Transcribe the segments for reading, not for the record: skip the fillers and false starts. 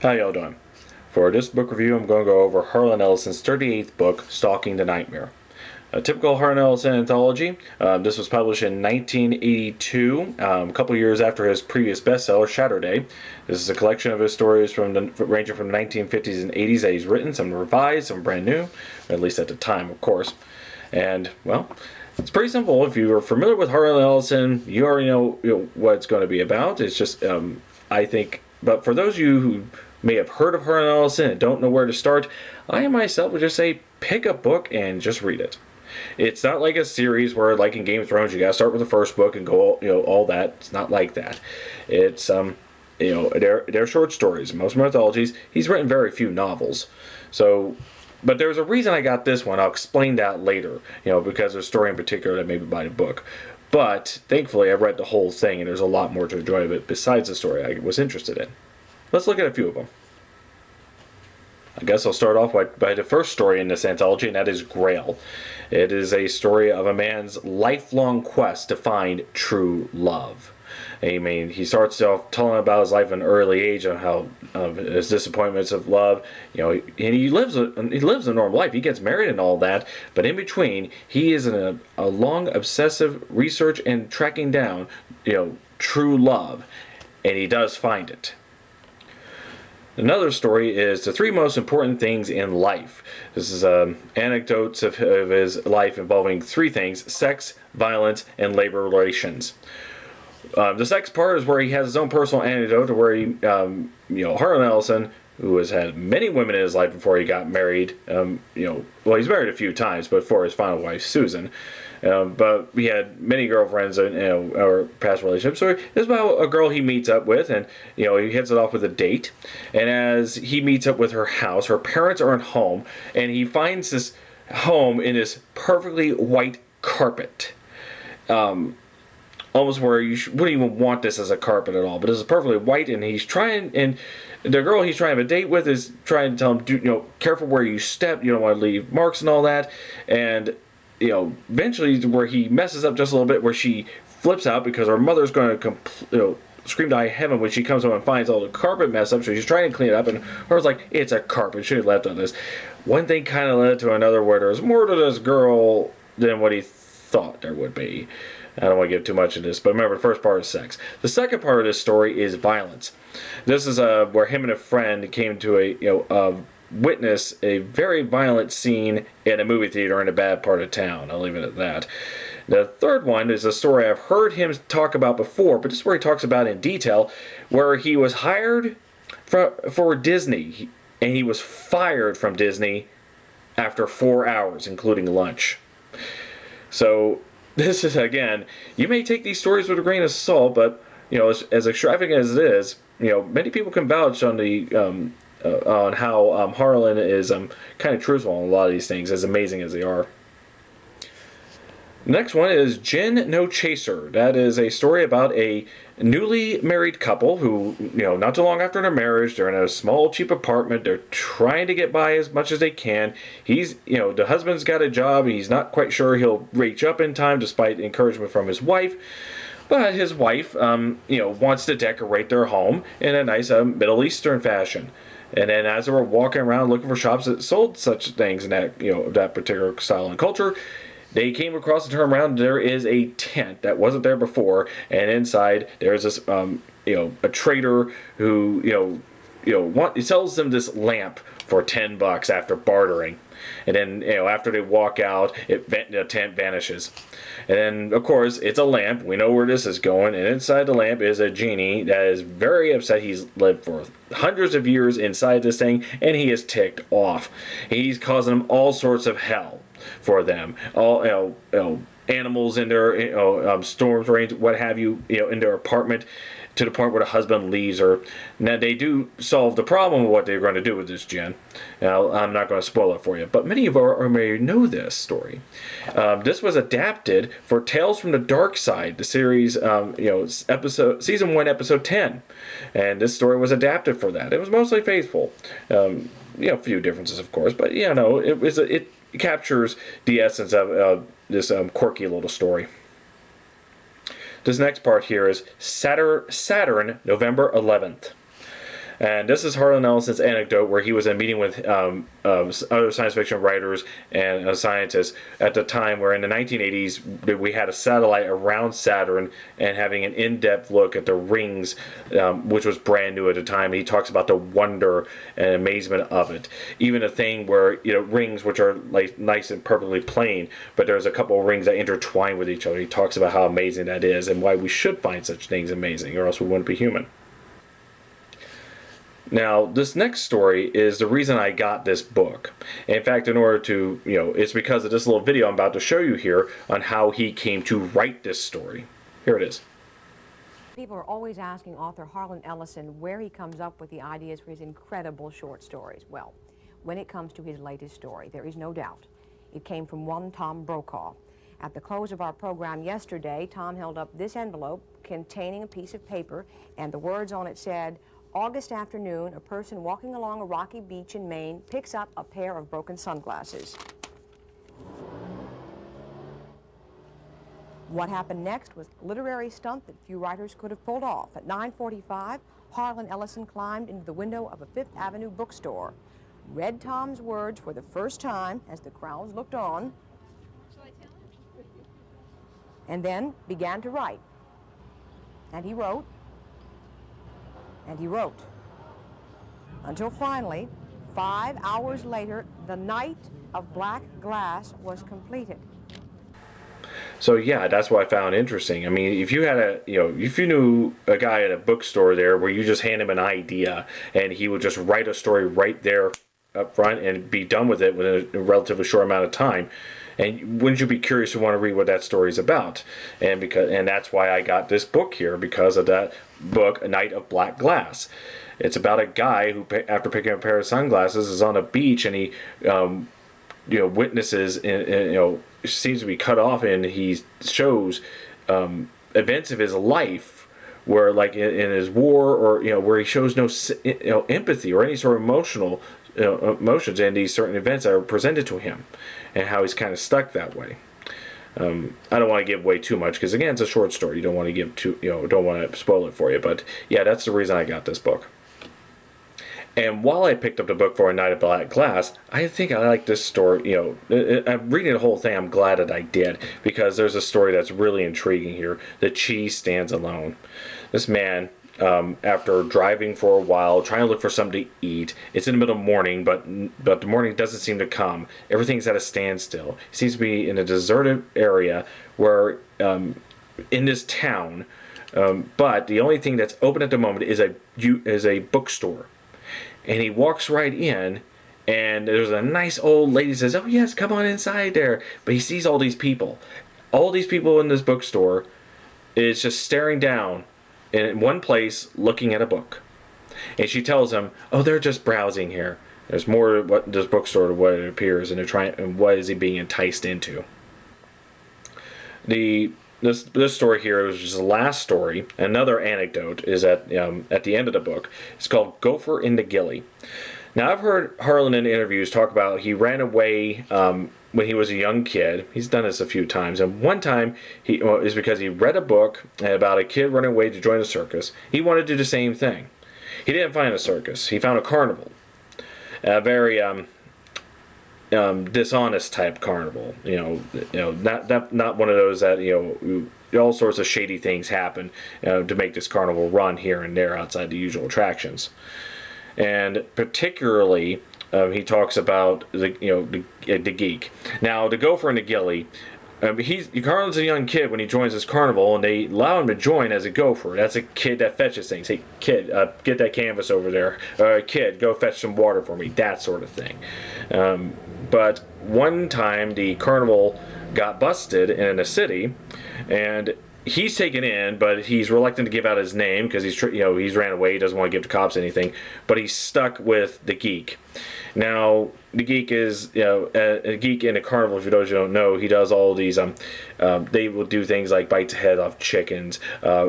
How y'all doing? For this book review, I'm going to go over Harlan Ellison's 38th book, Stalking the Nightmare. A typical Harlan Ellison anthology. This was published in 1982, a couple years after his previous bestseller, Shadow Day. This is a collection of his stories ranging from the 1950s and 80s that he's written, some revised, some brand new, at least at the time, of course. And, well, it's pretty simple. If you are familiar with Harlan Ellison, you already know what it's going to be about. It's just, I think, but for those of you who may have heard of Harlan Ellison and don't know where to start, I myself would just say pick a book and just read it. It's not like a series where, like in Game of Thrones, you gotta start with the first book and go, all that. It's not like that. It's, they're short stories. Most anthologies, he's written very few novels. So, but there's a reason I got this one. I'll explain that later, because there's a story in particular that made me buy the book. But, thankfully, I read the whole thing, and there's a lot more to enjoy of it besides the story I was interested in. Let's look at a few of them. I guess I'll start off by the first story in this anthology, and that is Grail. It is a story of a man's lifelong quest to find true love. I mean, he starts off telling about his life at an early age, of how his disappointments of love, and he lives a normal life. He gets married and all that, but in between, he is in a long obsessive research and tracking down, true love, and he does find it. Another story is the three most important things in life. This is anecdotes of his life involving three things: sex, violence, and labor relations. The sex part is where he has his own personal anecdote, where he, Harlan Ellison, who has had many women in his life before he got married. He's married a few times, but for his final wife, Susan. But he had many girlfriends, or past relationships. So it's about a girl he meets up with, and he hits it off with a date. And as he meets up with her house, her parents aren't home, and he finds this home in this perfectly white carpet. Almost where you wouldn't even want this as a carpet at all, but this is perfectly white, and the girl he's trying to have a date with is trying to tell him, careful where you step, you don't want to leave marks and all that, and eventually where he messes up just a little bit, where she flips out because her mother's going to scream to high heaven when she comes home and finds all the carpet messed up. So she's trying to clean it up, and her's like, it's a carpet, should have left on this. One thing kind of led to another, where there's more to this girl than what he thought there would be. I don't want to give too much of this, but remember, the first part is sex. The second part of this story is violence. This is where him and a friend came to witness a very violent scene in a movie theater in a bad part of town. I'll leave it at that. The third one is a story I've heard him talk about before, but this is where he talks about in detail, where he was hired for Disney, and he was fired from Disney after 4 hours, including lunch. So this is, again, you may take these stories with a grain of salt, but as extravagant as it is, many people can vouch on on how Harlan is kind of truthful on a lot of these things, as amazing as they are. Next one is Gin No Chaser. That is a story about a newly married couple who, not too long after their marriage, they're in a small, cheap apartment. They're trying to get by as much as they can. He's, the husband's got a job. He's not quite sure he'll reach up in time despite encouragement from his wife. But his wife, wants to decorate their home in a nice Middle Eastern fashion. And then as they were walking around looking for shops that sold such things in that, that particular style and culture, they came across and turned around. There is a tent that wasn't there before, and inside there's this, a trader who, he sells them this lamp for $10 after bartering. And then, after they walk out, the tent vanishes. And then, of course, it's a lamp. We know where this is going. And inside the lamp is a genie that is very upset. He's lived for hundreds of years inside this thing, and he is ticked off. He's causing them all sorts of hell for them. All, animals in their, storms, rains, what have you, in their apartment, to the point where the husband leaves her. Now, they do solve the problem of what they're going to do with this gin. Now, I'm not going to spoil it for you, but many of you may know this story. This was adapted for Tales from the Dark Side, the series, season 1, episode 10. And this story was adapted for that. It was mostly faithful. A few differences, of course, but, it captures the essence of this quirky little story. This next part here is Saturn, November 11th. And this is Harlan Ellison's anecdote where he was in a meeting with other science fiction writers and scientists at the time where in the 1980s we had a satellite around Saturn and having an in-depth look at the rings, which was brand new at the time. He talks about the wonder and amazement of it. Even a thing where, rings which are like nice and perfectly plain, but there's a couple of rings that intertwine with each other. He talks about how amazing that is and why we should find such things amazing, or else we wouldn't be human. Now, this next story is the reason I got this book. In fact, in order to, it's because of this little video I'm about to show you here on how he came to write this story. Here it is. People are always asking author Harlan Ellison where he comes up with the ideas for his incredible short stories. Well, when it comes to his latest story, there is no doubt it came from one Tom Brokaw. At the close of our program yesterday, Tom held up this envelope containing a piece of paper, and the words on it said, "August afternoon, a person walking along a rocky beach in Maine picks up a pair of broken sunglasses." What happened next was a literary stunt that few writers could have pulled off. At 9:45, Harlan Ellison climbed into the window of a Fifth Avenue bookstore, read Tom's words for the first time as the crowds looked on, and then began to write. And he wrote, and he wrote, until finally, 5 hours later, The Night of Black Glass was completed. So yeah, that's what I found interesting. I mean, if you had if you knew a guy at a bookstore there where you just hand him an idea and he would just write a story right there up front and be done with it within a relatively short amount of time, and wouldn't you be curious to want to read what that story is about? And that's why I got this book here, because of that book, A Night of Black Glass. It's about a guy who, after picking up a pair of sunglasses, is on a beach and he, witnesses, seems to be cut off, and he shows events of his life where, like in his war, or where he shows no empathy or any sort of emotions in these certain events that are presented to him, and how he's kind of stuck that way. I don't want to give away too much because, again, it's a short story. You don't want to give don't want to spoil it for you. But yeah, that's the reason I got this book. And while I picked up the book for A Night of Black Glass, I think I like this story. I'm reading the whole thing. I'm glad that I did, because there's a story that's really intriguing here. The cheese stands alone. This man, after driving for a while, trying to look for something to eat. It's in the middle of morning, but the morning doesn't seem to come. Everything's at a standstill. He seems to be in a deserted area where, in this town, but the only thing that's open at the moment is a bookstore. And he walks right in, and there's a nice old lady who says, "Oh yes, come on inside there." But he sees all these people. All these people in this bookstore is just staring down in one place looking at a book. And she tells him, "Oh, they're just browsing here. There's more to what this bookstore to what it appears, and they're trying, and what is he being enticed into?" This story here is just the last story. Another anecdote is at the end of the book. It's called "Gopher in the Gilly." Now, I've heard Harlan in interviews talk about he ran away when he was a young kid. He's done this a few times, and one time is because he read a book about a kid running away to join a circus. He wanted to do the same thing. He didn't find a circus. He found a carnival, a very dishonest type carnival. Not one of those that all sorts of shady things happen to make this carnival run here and there outside the usual attractions. And particularly, he talks about the geek. Now, the Gopher and the Gilly. Harlan's a young kid when he joins this carnival, and they allow him to join as a gopher. That's a kid that fetches things. Hey, kid, get that canvas over there. Kid, go fetch some water for me. That sort of thing. But one time, the carnival got busted in a city, and he's taken in, but he's reluctant to give out his name because he's ran away. He doesn't want to give the cops anything. But he's stuck with the geek, Now, the geek is, a geek in a carnival. If you don't know, he does all these. They will do things like bite the head off chickens,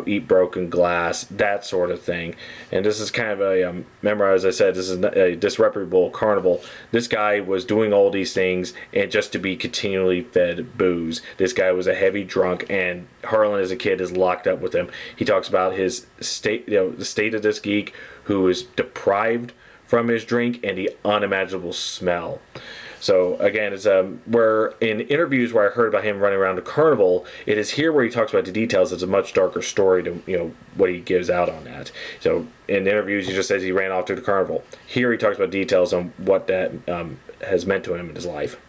eat broken glass, that sort of thing. And this is kind of a remember, as I said, this is a disreputable carnival. This guy was doing all these things and just to be continually fed booze. This guy was a heavy drunk, and Harlan, as a kid, is locked up with him. He talks about his state, the state of this geek who is deprived from his drink and the unimaginable smell. So again, it's where in interviews where I heard about him running around the carnival, it is here where he talks about the details. It's a much darker story to what he gives out on that. So in interviews, he just says he ran off to the carnival. Here he talks about details on what that has meant to him in his life.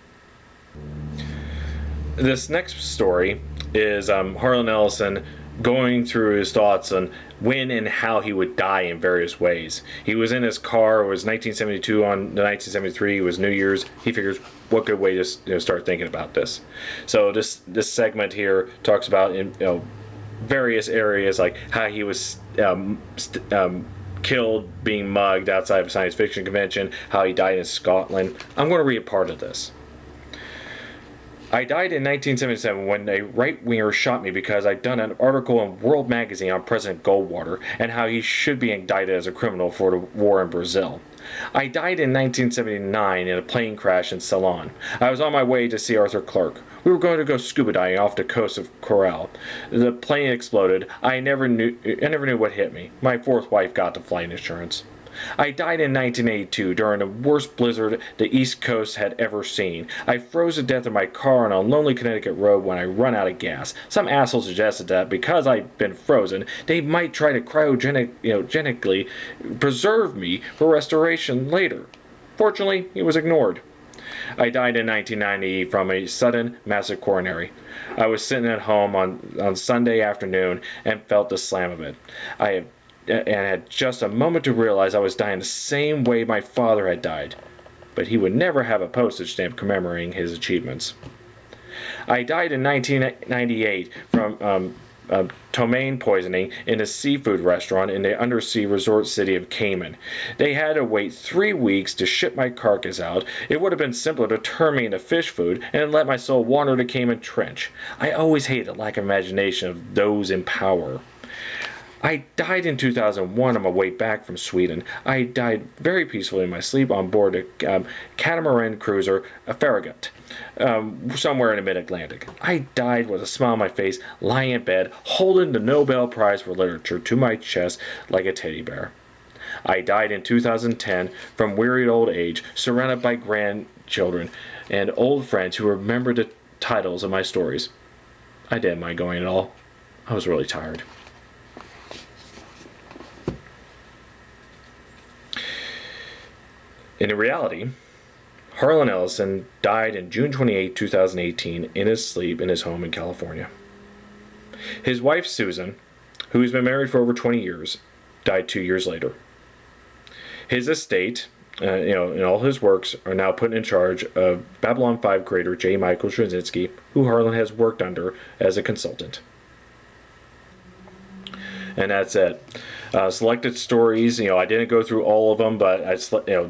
This next story is Harlan Ellison going through his thoughts on when and how he would die in various ways. He was in his car. It was 1972 on the 1973. It was New Year's. He figures, what good way to start thinking about this. So this segment here talks about various areas, like how he was killed, being mugged outside of a science fiction convention, how he died in Scotland. I'm going to read a part of this. I died in 1977 when a right-winger shot me because I'd done an article in World Magazine on President Goldwater and how he should be indicted as a criminal for the war in Brazil. I died in 1979 in a plane crash in Ceylon. I was on my way to see Arthur Clarke. We were going to go scuba diving off the coast of Coral. The plane exploded. I never knew what hit me. My fourth wife got the flight insurance. I died in 1982 during the worst blizzard the East Coast had ever seen. I froze to death in my car on a lonely Connecticut road when I run out of gas. Some asshole suggested that because I'd been frozen, they might try to cryogenically preserve me for restoration later. Fortunately, it was ignored. I died in 1990 from a sudden massive coronary. I was sitting at home on Sunday afternoon and felt the slam of it. I had just a moment to realize I was dying the same way my father had died, but he would never have a postage stamp commemorating his achievements. I died in 1998 from ptomaine poisoning in a seafood restaurant in the undersea resort city of Cayman. They had to wait 3 weeks to ship my carcass out. It would have been simpler to turn me into fish food and let my soul wander the Cayman Trench. I always hated the lack of imagination of those in power. I died in 2001 on my way back from Sweden. I died very peacefully in my sleep on board a catamaran cruiser, a Farragut, somewhere in the mid-Atlantic. I died with a smile on my face, lying in bed, holding the Nobel Prize for Literature to my chest like a teddy bear. I died in 2010 from wearied old age, surrounded by grandchildren and old friends who remember the titles of my stories. I didn't mind going at all. I was really tired. In reality, Harlan Ellison died on June 28, 2018, in his sleep in his home in California. His wife, Susan, who has been married for over 20 years, died 2 years later. His estate, and all his works are now put in charge of Babylon 5 creator J. Michael Straczynski, who Harlan has worked under as a consultant. And that's it. Selected stories, I didn't go through all of them, but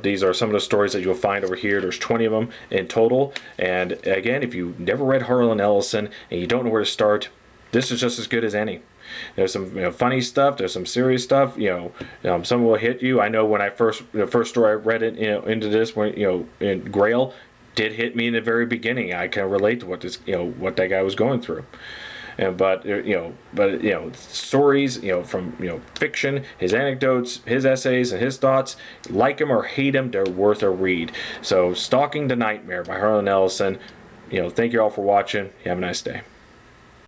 these are some of the stories that you'll find over here. There's 20 of them in total. And again, if you've never read Harlan Ellison and you don't know where to start, this is just as good as any. There's some funny stuff. There's some serious stuff. Some will hit you. I know when the first story I read it, into this, when in Grail, did hit me in the very beginning. I can relate to what what that guy was going through. But stories, from fiction, his anecdotes, his essays, and his thoughts, like him or hate him, they're worth a read. So, Stalking the Nightmare by Harlan Ellison. Thank you all for watching. You have a nice day.